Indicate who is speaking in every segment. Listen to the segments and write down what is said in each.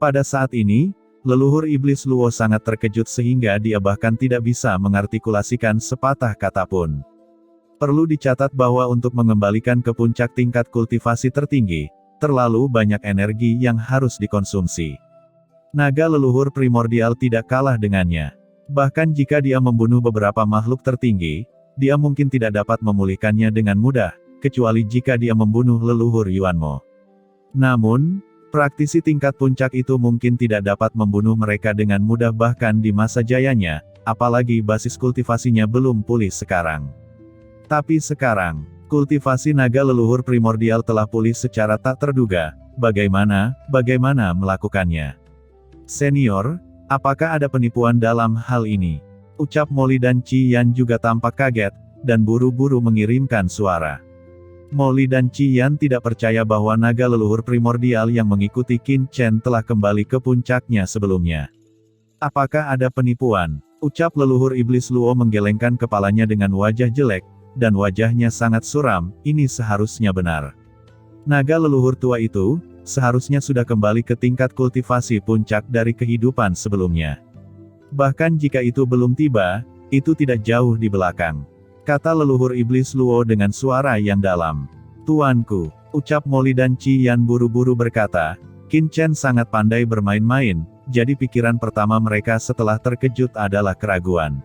Speaker 1: Pada saat ini, leluhur iblis Luo sangat terkejut sehingga dia bahkan tidak bisa mengartikulasikan sepatah kata pun. Perlu dicatat bahwa untuk mengembalikan ke puncak tingkat kultivasi tertinggi, terlalu banyak energi yang harus dikonsumsi. Naga leluhur primordial tidak kalah dengannya. Bahkan jika dia membunuh beberapa makhluk tertinggi, dia mungkin tidak dapat memulihkannya dengan mudah, kecuali jika dia membunuh leluhur Yuanmo. Namun, praktisi tingkat puncak itu mungkin tidak dapat membunuh mereka dengan mudah bahkan di masa jayanya, apalagi basis kultivasinya belum pulih sekarang. Tapi sekarang, kultivasi naga leluhur primordial telah pulih secara tak terduga. Bagaimana melakukannya? Senior, apakah ada penipuan dalam hal ini? Ucap Molly dan Qi Yan juga tampak kaget, dan buru-buru mengirimkan suara. Molly dan Qi Yan tidak percaya bahwa naga leluhur primordial yang mengikuti Qin Chen telah kembali ke puncaknya sebelumnya. Apakah ada penipuan? Ucap leluhur iblis Luo menggelengkan kepalanya dengan wajah jelek, dan wajahnya sangat suram. Ini seharusnya benar. Naga leluhur tua itu, seharusnya sudah kembali ke tingkat kultivasi puncak dari kehidupan sebelumnya. Bahkan jika itu belum tiba, itu tidak jauh di belakang. Kata leluhur iblis Luo dengan suara yang dalam. Tuanku, ucap Molly dan Qi Yan buru-buru berkata, Qin Chen sangat pandai bermain-main, jadi pikiran pertama mereka setelah terkejut adalah keraguan.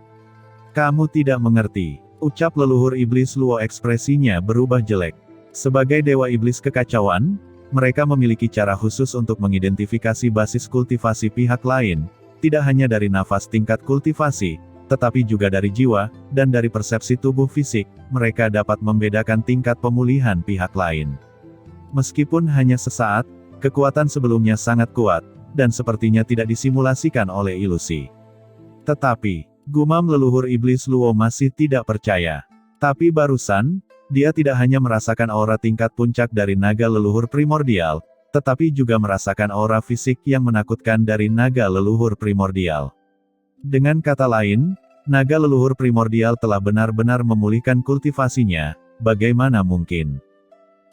Speaker 1: Kamu tidak mengerti. Ucap leluhur iblis Luo ekspresinya berubah jelek. Sebagai dewa iblis kekacauan, mereka memiliki cara khusus untuk mengidentifikasi basis kultivasi pihak lain, tidak hanya dari nafas tingkat kultivasi, tetapi juga dari jiwa, dan dari persepsi tubuh fisik, mereka dapat membedakan tingkat pemulihan pihak lain. Meskipun hanya sesaat, kekuatan sebelumnya sangat kuat, dan sepertinya tidak disimulasikan oleh ilusi. Tetapi, gumam leluhur iblis Luo masih tidak percaya. Tapi barusan, dia tidak hanya merasakan aura tingkat puncak dari naga leluhur primordial, tetapi juga merasakan aura fisik yang menakutkan dari naga leluhur primordial. Dengan kata lain, naga leluhur primordial telah benar-benar memulihkan kultivasinya. Bagaimana mungkin?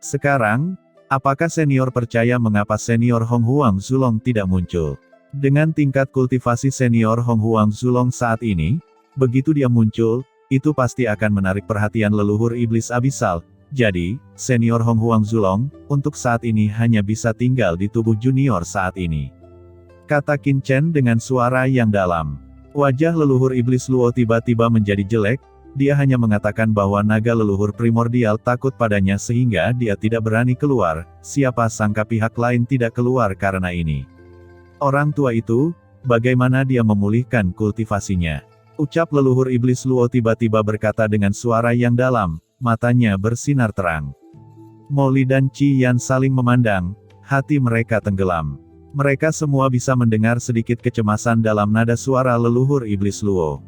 Speaker 1: Sekarang, apakah senior percaya mengapa senior Hong Huang Zulong tidak muncul? Dengan tingkat kultivasi senior Hong Huang Zulong saat ini, begitu dia muncul, itu pasti akan menarik perhatian leluhur iblis abisal. Jadi, senior Hong Huang Zulong, untuk saat ini hanya bisa tinggal di tubuh junior saat ini. Kata Qin Chen dengan suara yang dalam. Wajah leluhur iblis Luo tiba-tiba menjadi jelek, dia hanya mengatakan bahwa naga leluhur primordial takut padanya sehingga dia tidak berani keluar, siapa sangka pihak lain tidak keluar karena ini. Orang tua itu, bagaimana dia memulihkan kultivasinya? Ucap leluhur iblis Luo tiba-tiba berkata dengan suara yang dalam, matanya bersinar terang. Molly dan Qi Yan saling memandang, hati mereka tenggelam. Mereka semua bisa mendengar sedikit kecemasan dalam nada suara leluhur iblis Luo.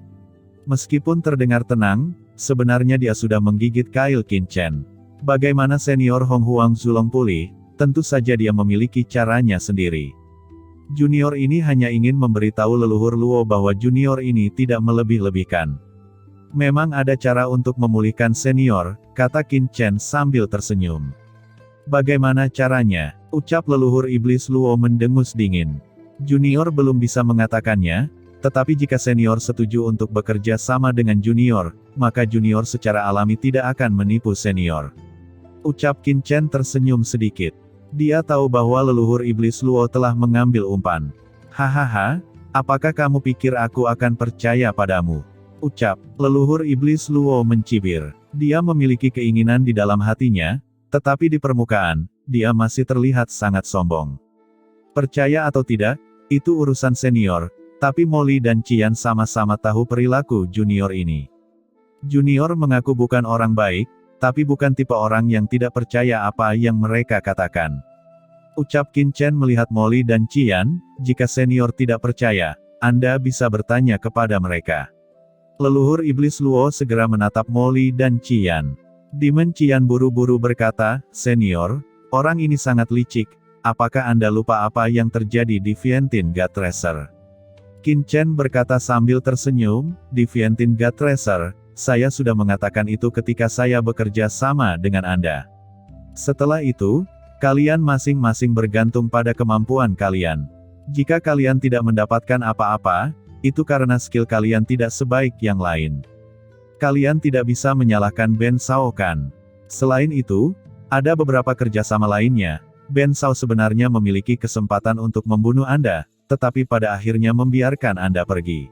Speaker 1: Meskipun terdengar tenang, sebenarnya dia sudah menggigit kail Qin Chen. Bagaimana senior Hong Huang Zulong pulih? Tentu saja dia memiliki caranya sendiri. Junior ini hanya ingin memberitahu leluhur Luo bahwa junior ini tidak melebih-lebihkan. Memang ada cara untuk memulihkan senior, kata Qin Chen sambil tersenyum. Bagaimana caranya? Ucap leluhur iblis Luo mendengus dingin. Junior belum bisa mengatakannya, tetapi jika senior setuju untuk bekerja sama dengan junior, maka junior secara alami tidak akan menipu senior. Ucap Qin Chen tersenyum sedikit. Dia tahu bahwa leluhur iblis Luo telah mengambil umpan. Hahaha, apakah kamu pikir aku akan percaya padamu? Ucap leluhur iblis Luo mencibir. Dia memiliki keinginan di dalam hatinya, tetapi di permukaan, dia masih terlihat sangat sombong. Percaya atau tidak, itu urusan senior, tapi Molly dan Qian sama-sama tahu perilaku junior ini. Junior mengaku bukan orang baik, tapi bukan tipe orang yang tidak percaya apa yang mereka katakan. Ucap Qin Chen melihat Molly dan Qian, jika senior tidak percaya, Anda bisa bertanya kepada mereka. Leluhur iblis Luo segera menatap Molly dan Qian. Demon Qian buru-buru berkata, Senior, orang ini sangat licik, apakah Anda lupa apa yang terjadi di Vientiane God Tracer? Qin Chen berkata sambil tersenyum, di Vientiane God Tracer, saya sudah mengatakan itu ketika saya bekerja sama dengan Anda. Setelah itu, kalian masing-masing bergantung pada kemampuan kalian. Jika kalian tidak mendapatkan apa-apa, itu karena skill kalian tidak sebaik yang lain. Kalian tidak bisa menyalahkan Ben Shao kan? Selain itu, ada beberapa kerjasama lainnya. Ben Shao sebenarnya memiliki kesempatan untuk membunuh Anda, tetapi pada akhirnya membiarkan Anda pergi.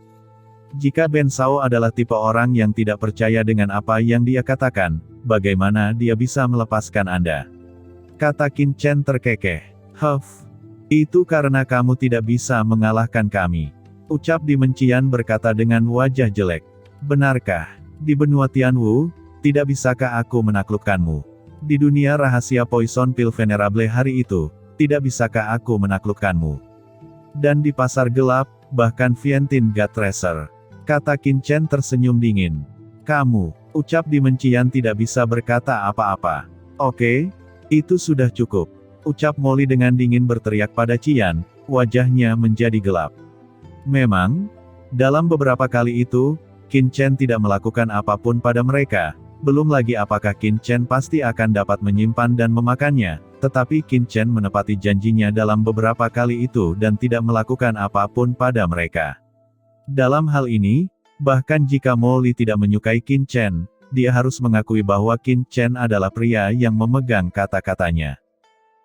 Speaker 1: Jika Ben Shao adalah tipe orang yang tidak percaya dengan apa yang dia katakan, bagaimana dia bisa melepaskan Anda? Kata Qin Chen terkekeh. Huff. Itu karena kamu tidak bisa mengalahkan kami. Ucap Di Mencian berkata dengan wajah jelek. Benarkah? Di benua Tianwu, tidak bisakah aku menaklukkanmu? Di dunia rahasia Poison Pill Venerable hari itu, tidak bisakah aku menaklukkanmu? Dan di pasar gelap, bahkan Vientin God Tracer. Kata Qin Chen tersenyum dingin. Kamu, ucap Di Mencian tidak bisa berkata apa-apa. Oke, itu sudah cukup. Ucap Molly dengan dingin berteriak pada Qian, wajahnya menjadi gelap. Memang, dalam beberapa kali itu, Qin Chen tidak melakukan apapun pada mereka, belum lagi apakah Qin Chen pasti akan dapat menyimpan dan memakannya, tetapi Qin Chen menepati janjinya dalam beberapa kali itu dan tidak melakukan apapun pada mereka. Dalam hal ini, bahkan jika Molly tidak menyukai Qin Chen, dia harus mengakui bahwa Qin Chen adalah pria yang memegang kata-katanya.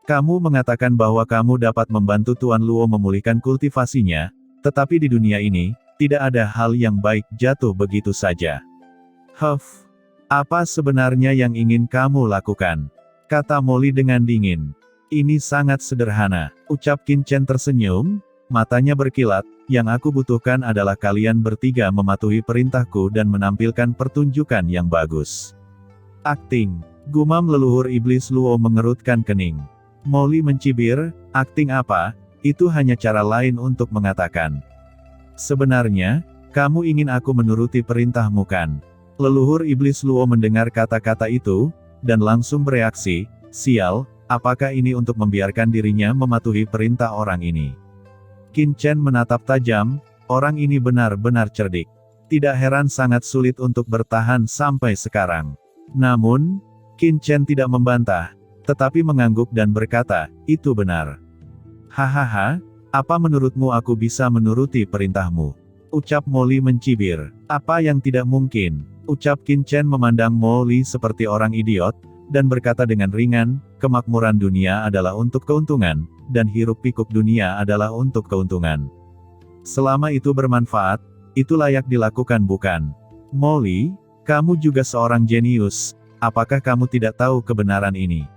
Speaker 1: Kamu mengatakan bahwa kamu dapat membantu Tuan Luo memulihkan kultivasinya, tetapi di dunia ini, tidak ada hal yang baik jatuh begitu saja. Huff. Apa sebenarnya yang ingin kamu lakukan? Kata Molly dengan dingin. Ini sangat sederhana. Ucap Qin Chen tersenyum, matanya berkilat, yang aku butuhkan adalah kalian bertiga mematuhi perintahku dan menampilkan pertunjukan yang bagus. Akting. Gumam leluhur iblis Luo mengerutkan kening. Molly mencibir, akting apa? Itu hanya cara lain untuk mengatakan. Sebenarnya, kamu ingin aku menuruti perintahmu kan? Leluhur iblis Luo mendengar kata-kata itu, dan langsung bereaksi, sial, apakah ini untuk membiarkan dirinya mematuhi perintah orang ini? Qin Chen menatap tajam, orang ini benar-benar cerdik. Tidak heran sangat sulit untuk bertahan sampai sekarang. Namun, Qin Chen tidak membantah, tetapi mengangguk dan berkata, itu benar. Hahaha, apa menurutmu aku bisa menuruti perintahmu? Ucap Molly mencibir. Apa yang tidak mungkin? Ucap Qin Chen memandang Molly seperti orang idiot, dan berkata dengan ringan, kemakmuran dunia adalah untuk keuntungan, dan hiruk-pikuk dunia adalah untuk keuntungan. Selama itu bermanfaat, itu layak dilakukan bukan? Molly, kamu juga seorang jenius, apakah kamu tidak tahu kebenaran ini?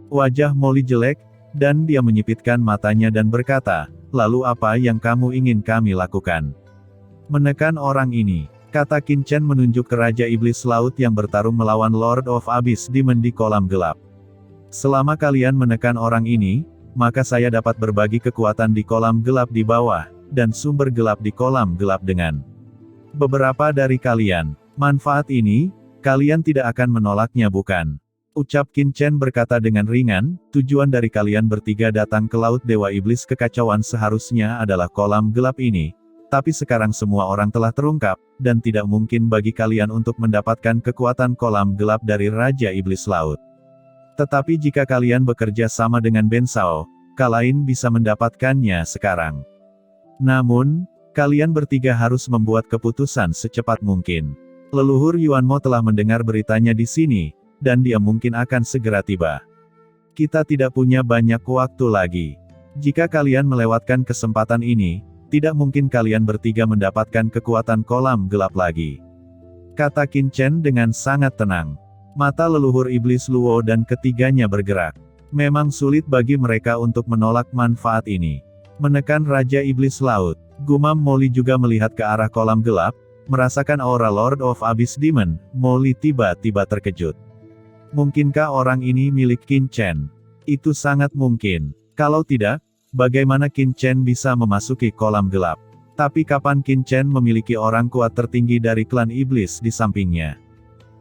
Speaker 1: Wajah Molly jelek, dan dia menyipitkan matanya dan berkata, lalu apa yang kamu ingin kami lakukan? Menekan orang ini, kata Qin Chen menunjuk ke Raja Iblis Laut yang bertarung melawan Lord of Abyss Demon di kolam gelap. Selama kalian menekan orang ini, maka saya dapat berbagi kekuatan di kolam gelap di bawah, dan sumber gelap di kolam gelap dengan beberapa dari kalian. Manfaat ini, kalian tidak akan menolaknya bukan? Ucap Qin Chen berkata dengan ringan, tujuan dari kalian bertiga datang ke Laut Dewa Iblis Kekacauan seharusnya adalah kolam gelap ini. Tapi sekarang semua orang telah terungkap, dan tidak mungkin bagi kalian untuk mendapatkan kekuatan kolam gelap dari Raja Iblis Laut. Tetapi jika kalian bekerja sama dengan Ben Shao, kalian bisa mendapatkannya sekarang. Namun, kalian bertiga harus membuat keputusan secepat mungkin. Leluhur Yuan Mo telah mendengar beritanya di sini, dan dia mungkin akan segera tiba. Kita tidak punya banyak waktu lagi. Jika kalian melewatkan kesempatan ini, tidak mungkin kalian bertiga mendapatkan kekuatan kolam gelap lagi. Kata Qin Chen dengan sangat tenang. Mata leluhur iblis Luo dan ketiganya bergerak. Memang sulit bagi mereka untuk menolak manfaat ini. Menekan Raja Iblis Laut, gumam Molly juga melihat ke arah kolam gelap, merasakan aura Lord of Abyss Demon. Molly tiba-tiba terkejut. Mungkinkah orang ini milik Qin Chen? Itu sangat mungkin. Kalau tidak, bagaimana Qin Chen bisa memasuki kolam gelap? Tapi kapan Qin Chen memiliki orang kuat tertinggi dari klan iblis di sampingnya?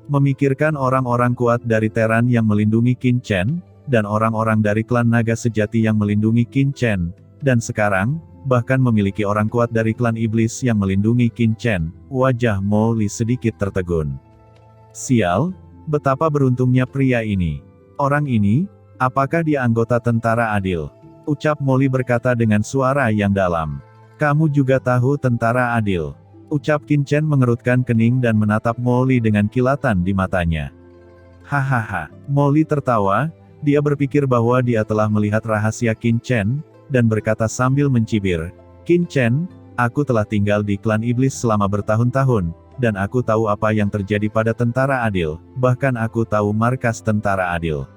Speaker 1: Memikirkan orang-orang kuat dari Teran yang melindungi Qin Chen, dan orang-orang dari klan naga sejati yang melindungi Qin Chen, dan sekarang, bahkan memiliki orang kuat dari klan iblis yang melindungi Qin Chen, wajah Molly sedikit tertegun. Sial, betapa beruntungnya pria ini. Orang ini, apakah dia anggota tentara adil? Ucap Molly berkata dengan suara yang dalam. Kamu juga tahu tentara adil. Ucap Qin Chen mengerutkan kening dan menatap Molly dengan kilatan di matanya. Hahaha, Molly tertawa, dia berpikir bahwa dia telah melihat rahasia Qin Chen, dan berkata sambil mencibir, Qin Chen, aku telah tinggal di klan iblis selama bertahun-tahun, dan aku tahu apa yang terjadi pada tentara adil, bahkan aku tahu markas tentara adil.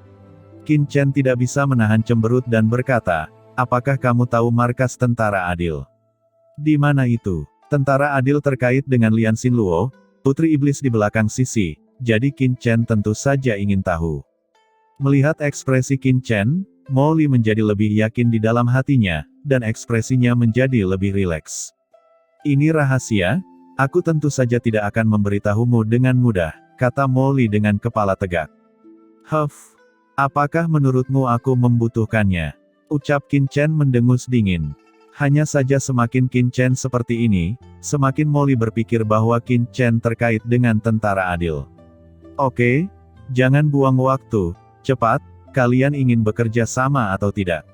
Speaker 1: Qin Chen tidak bisa menahan cemberut dan berkata, apakah kamu tahu markas tentara adil? Di mana itu? Tentara adil terkait dengan Lian Xinluo, putri iblis di belakang Sisi, jadi Qin Chen tentu saja ingin tahu. Melihat ekspresi Qin Chen, Molly menjadi lebih yakin di dalam hatinya, dan ekspresinya menjadi lebih rileks. Ini rahasia, aku tentu saja tidak akan memberitahumu dengan mudah, kata Molly dengan kepala tegak. Huff, apakah menurutmu aku membutuhkannya? Ucap Qin Chen mendengus dingin. Hanya saja semakin Qin Chen seperti ini, semakin Molly berpikir bahwa Qin Chen terkait dengan tentara adil. Oke, jangan buang waktu. Cepat, kalian ingin bekerja sama atau tidak?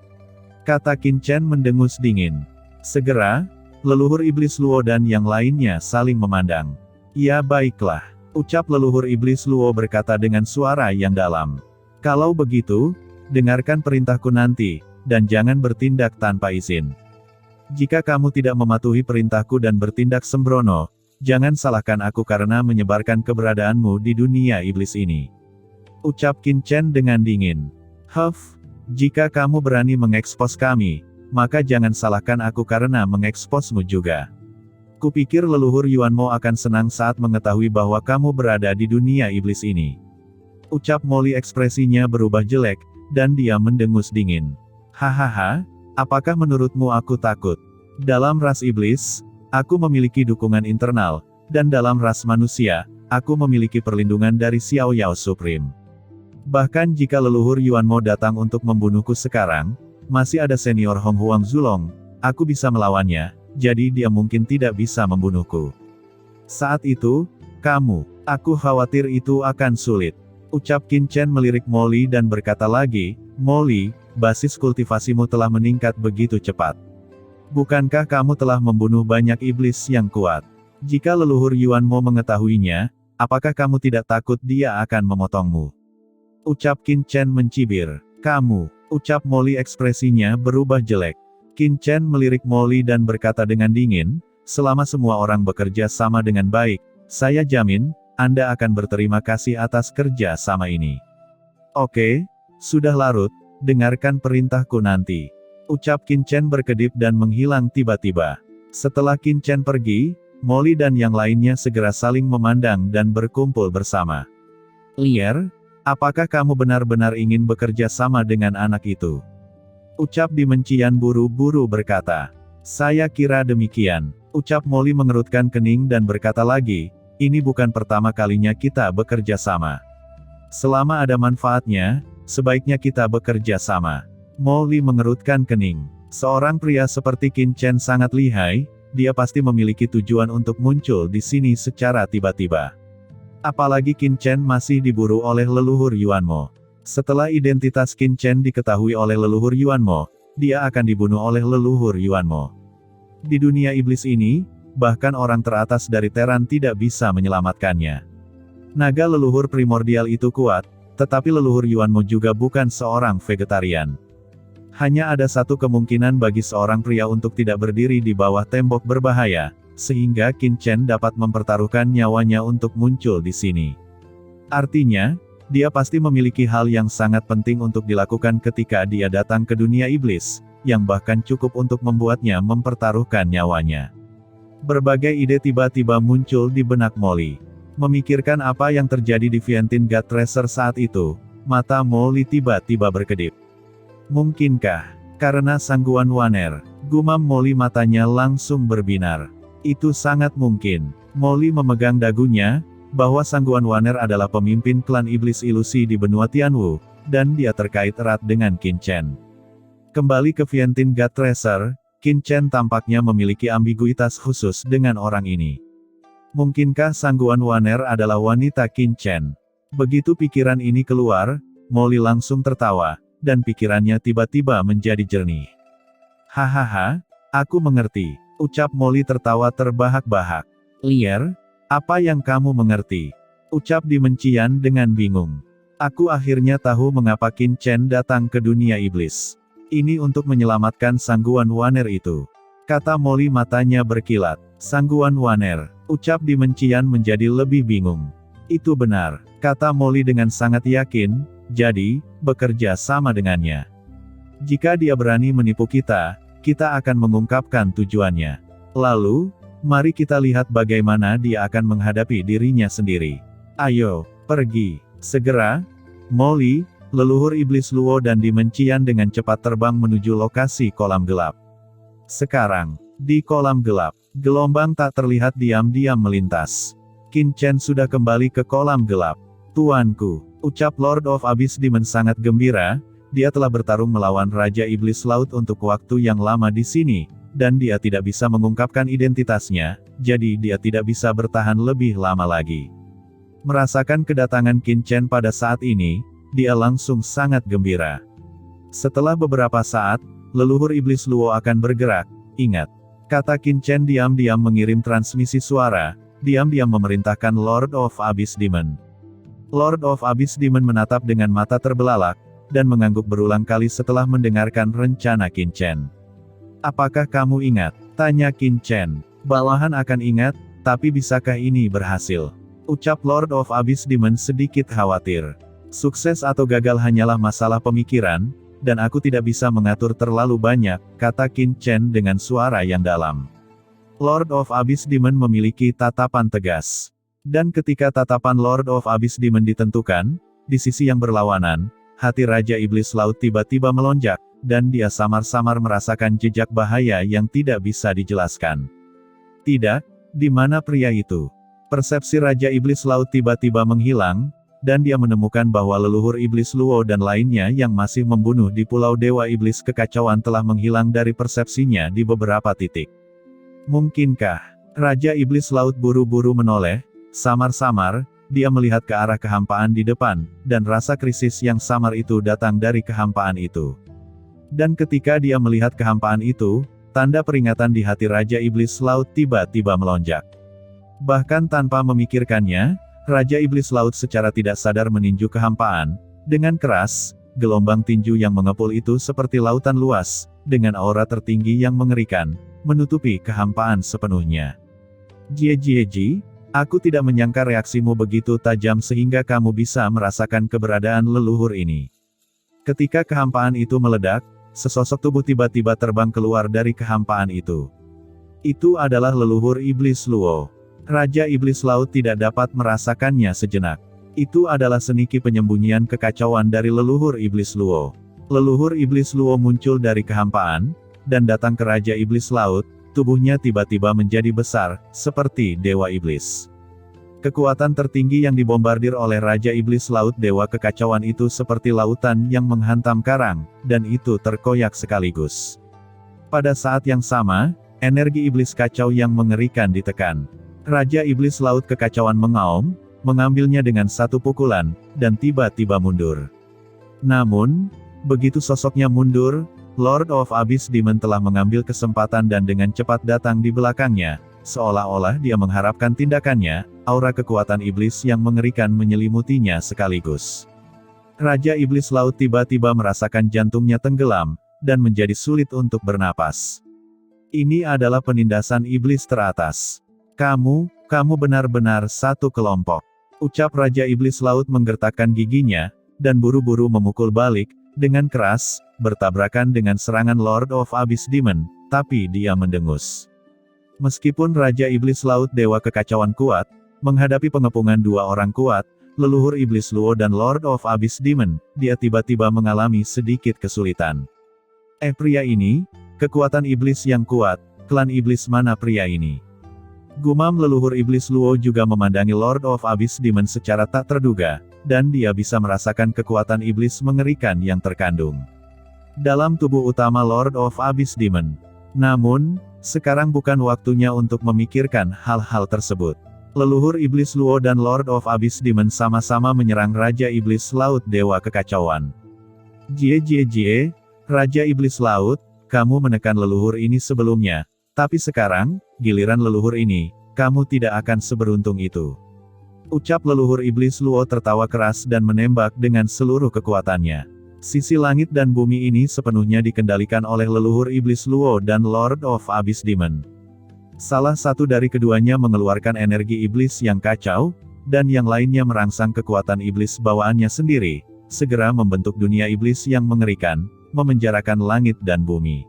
Speaker 1: Kata Qin Chen mendengus dingin. Segera, leluhur iblis Luo dan yang lainnya saling memandang. Ya baiklah, ucap leluhur iblis Luo berkata dengan suara yang dalam. Kalau begitu, dengarkan perintahku nanti, dan jangan bertindak tanpa izin. Jika kamu tidak mematuhi perintahku dan bertindak sembrono, jangan salahkan aku karena menyebarkan keberadaanmu di dunia iblis ini. Ucap Qin Chen dengan dingin. Huff, jika kamu berani mengekspos kami, maka jangan salahkan aku karena mengeksposmu juga. Kupikir leluhur Yuanmo akan senang saat mengetahui bahwa kamu berada di dunia iblis ini. Ucap Molly ekspresinya berubah jelek, dan dia mendengus dingin. Hahaha, apakah menurutmu aku takut? Dalam ras iblis, aku memiliki dukungan internal, dan dalam ras manusia, aku memiliki perlindungan dari Xiao Yao Supreme. Bahkan jika leluhur Yuanmo datang untuk membunuhku sekarang, masih ada senior Hong Huang Zulong, aku bisa melawannya, jadi dia mungkin tidak bisa membunuhku. Saat itu, aku khawatir itu akan sulit. Ucap Qin Chen melirik Molly dan berkata lagi, Molly, basis kultivasimu telah meningkat begitu cepat. Bukankah kamu telah membunuh banyak iblis yang kuat? Jika leluhur Yuanmo mengetahuinya, apakah kamu tidak takut dia akan memotongmu? Ucap Qin Chen mencibir. Kamu, ucap Molly ekspresinya berubah jelek. Qin Chen melirik Molly dan berkata dengan dingin, selama semua orang bekerja sama dengan baik, saya jamin, Anda akan berterima kasih atas kerja sama ini. Oke, sudah larut, dengarkan perintahku nanti. Ucap Qin Chen berkedip dan menghilang tiba-tiba. Setelah Qin Chen pergi, Molly dan yang lainnya segera saling memandang dan berkumpul bersama. Lier, apakah kamu benar-benar ingin bekerja sama dengan anak itu? Ucap Dimencian buru-buru berkata. Saya kira demikian. Ucap Molly mengerutkan kening dan berkata lagi, ini bukan pertama kalinya kita bekerja sama. Selama ada manfaatnya, sebaiknya kita bekerja sama. Molly mengerutkan kening. Seorang pria seperti Qin Chen sangat lihai, dia pasti memiliki tujuan untuk muncul di sini secara tiba-tiba. Apalagi Qin Chen masih diburu oleh leluhur Yuanmo. Setelah identitas Qin Chen diketahui oleh leluhur Yuanmo, dia akan dibunuh oleh leluhur Yuanmo. Di dunia iblis ini, bahkan orang teratas dari Teran tidak bisa menyelamatkannya. Naga leluhur primordial itu kuat, tetapi leluhur Yuanmo juga bukan seorang vegetarian. Hanya ada satu kemungkinan bagi seorang pria untuk tidak berdiri di bawah tembok berbahaya, sehingga Qin Chen dapat mempertaruhkan nyawanya untuk muncul di sini. Artinya, dia pasti memiliki hal yang sangat penting untuk dilakukan ketika dia datang ke dunia iblis, yang bahkan cukup untuk membuatnya mempertaruhkan nyawanya. Berbagai ide tiba-tiba muncul di benak Molly. Memikirkan apa yang terjadi di Vientiane God Tracer saat itu, mata Molly tiba-tiba berkedip. Mungkinkah, karena Sangguan Waner, gumam Molly matanya langsung berbinar. Itu sangat mungkin. Molly memegang dagunya, bahwa Sangguan Waner adalah pemimpin klan iblis ilusi di benua Tianwu, dan dia terkait erat dengan Qin Chen. Kembali ke Vientiane God Tracer, Qin Chen tampaknya memiliki ambiguitas khusus dengan orang ini. Mungkinkah Sangguan Waner adalah wanita Qin Chen? Begitu pikiran ini keluar, Molly langsung tertawa, dan pikirannya tiba-tiba menjadi jernih. Hahaha, aku mengerti, ucap Molly tertawa terbahak-bahak. Lier, apa yang kamu mengerti? Ucap Dimension dengan bingung. Aku akhirnya tahu mengapa Qin Chen datang ke dunia iblis. Ini untuk menyelamatkan Sangguan Waner itu. Kata Molly matanya berkilat. Sangguan Waner, ucap Dimension menjadi lebih bingung. Itu benar, kata Molly dengan sangat yakin, jadi, bekerja sama dengannya. Jika dia berani menipu kita, kita akan mengungkapkan tujuannya. Lalu, mari kita lihat bagaimana dia akan menghadapi dirinya sendiri. Ayo, pergi, segera. Molly, leluhur iblis Luo dan Dimension dengan cepat terbang menuju lokasi kolam gelap. Sekarang, di kolam gelap, gelombang tak terlihat diam-diam melintas. Qin Chen sudah kembali ke kolam gelap. Tuanku, ucap Lord of Abyss Demon sangat gembira, dia telah bertarung melawan Raja Iblis Laut untuk waktu yang lama di sini, dan dia tidak bisa mengungkapkan identitasnya, jadi dia tidak bisa bertahan lebih lama lagi. Merasakan kedatangan Qin Chen pada saat ini, dia langsung sangat gembira. Setelah beberapa saat, leluhur iblis Luo akan bergerak. Ingat, kata Qin Chen diam-diam mengirim transmisi suara, diam-diam memerintahkan Lord of Abyss Demon. Lord of Abyss Demon menatap dengan mata terbelalak, dan mengangguk berulang kali setelah mendengarkan rencana Qin Chen. Apakah kamu ingat? Tanya Qin Chen. Bawahan akan ingat, tapi bisakah ini berhasil? Ucap Lord of Abyss Demon sedikit khawatir. Sukses atau gagal hanyalah masalah pemikiran, dan aku tidak bisa mengatur terlalu banyak, kata Qin Chen dengan suara yang dalam. Lord of Abyss Demon memiliki tatapan tegas. Dan ketika tatapan Lord of Abyss Demon ditentukan, di sisi yang berlawanan, hati Raja Iblis Laut tiba-tiba melonjak, dan dia samar-samar merasakan jejak bahaya yang tidak bisa dijelaskan. Tidak, di mana pria itu? Persepsi Raja Iblis Laut tiba-tiba menghilang, dan dia menemukan bahwa leluhur Iblis Luo dan lainnya yang masih membunuh di Pulau Dewa Iblis Kekacauan telah menghilang dari persepsinya di beberapa titik. Mungkinkah? Raja Iblis Laut buru-buru menoleh, samar-samar, dia melihat ke arah kehampaan di depan, dan rasa krisis yang samar itu datang dari kehampaan itu. Dan ketika dia melihat kehampaan itu, tanda peringatan di hati Raja Iblis Laut tiba-tiba melonjak. Bahkan tanpa memikirkannya, Raja Iblis Laut secara tidak sadar meninju kehampaan. Dengan keras, gelombang tinju yang mengepul itu seperti lautan luas, dengan aura tertinggi yang mengerikan, menutupi kehampaan sepenuhnya. Jie, aku tidak menyangka reaksimu begitu tajam sehingga kamu bisa merasakan keberadaan leluhur ini. Ketika kehampaan itu meledak, sesosok tubuh tiba-tiba terbang keluar dari kehampaan itu. Itu adalah leluhur Iblis Luo. Raja Iblis Laut tidak dapat merasakannya sejenak. Itu adalah seniki penyembunyian kekacauan dari leluhur Iblis Luo. Leluhur Iblis Luo muncul dari kehampaan, dan datang ke Raja Iblis Laut, tubuhnya tiba-tiba menjadi besar, seperti Dewa Iblis. Kekuatan tertinggi yang dibombardir oleh Raja Iblis Laut Dewa Kekacauan itu seperti lautan yang menghantam karang, dan itu terkoyak sekaligus. Pada saat yang sama, energi iblis kacau yang mengerikan ditekan. Raja Iblis Laut Kekacauan mengaum, mengambilnya dengan satu pukulan, dan tiba-tiba mundur. Namun, begitu sosoknya mundur, Lord of Abyss Demon telah mengambil kesempatan dan dengan cepat datang di belakangnya, seolah-olah dia mengharapkan tindakannya, aura kekuatan iblis yang mengerikan menyelimutinya sekaligus. Raja Iblis Laut tiba-tiba merasakan jantungnya tenggelam, dan menjadi sulit untuk bernapas. Ini adalah penindasan iblis teratas. Kamu benar-benar satu kelompok. Ucap Raja Iblis Laut menggertakkan giginya, dan buru-buru memukul balik, dengan keras, bertabrakan dengan serangan Lord of Abyss Demon, tapi dia mendengus. Meskipun Raja Iblis Laut Dewa Kekacauan kuat, menghadapi pengepungan dua orang kuat, leluhur Iblis Luo dan Lord of Abyss Demon, dia tiba-tiba mengalami sedikit kesulitan. Pria ini, kekuatan iblis yang kuat, klan iblis mana pria ini? Gumam leluhur Iblis Luo juga memandangi Lord of Abyss Demon secara tak terduga, dan dia bisa merasakan kekuatan iblis mengerikan yang terkandung dalam tubuh utama Lord of Abyss Demon. Namun, sekarang bukan waktunya untuk memikirkan hal-hal tersebut. Leluhur Iblis Luo dan Lord of Abyss Demon sama-sama menyerang Raja Iblis Laut Dewa Kekacauan. Jie, Raja Iblis Laut, kamu menekan leluhur ini sebelumnya, tapi sekarang, giliran leluhur ini, kamu tidak akan seberuntung itu. Ucap leluhur Iblis Luo tertawa keras dan menembak dengan seluruh kekuatannya. Sisi langit dan bumi ini sepenuhnya dikendalikan oleh leluhur Iblis Luo dan Lord of Abyss Demon. Salah satu dari keduanya mengeluarkan energi iblis yang kacau, dan yang lainnya merangsang kekuatan iblis bawaannya sendiri, segera membentuk dunia iblis yang mengerikan, memenjarakan langit dan bumi.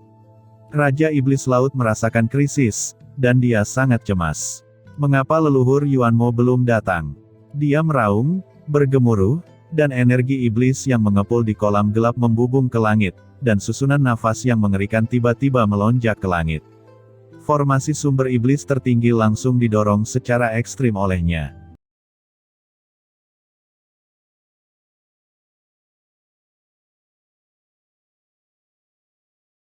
Speaker 1: Raja Iblis Laut merasakan krisis, dan dia sangat cemas. Mengapa leluhur Yuanmo belum datang? Dia meraung, bergemuruh, dan energi iblis yang mengepul di kolam gelap membubung ke langit, dan susunan nafas yang mengerikan tiba-tiba melonjak ke langit. Formasi sumber iblis tertinggi langsung didorong secara ekstrim olehnya.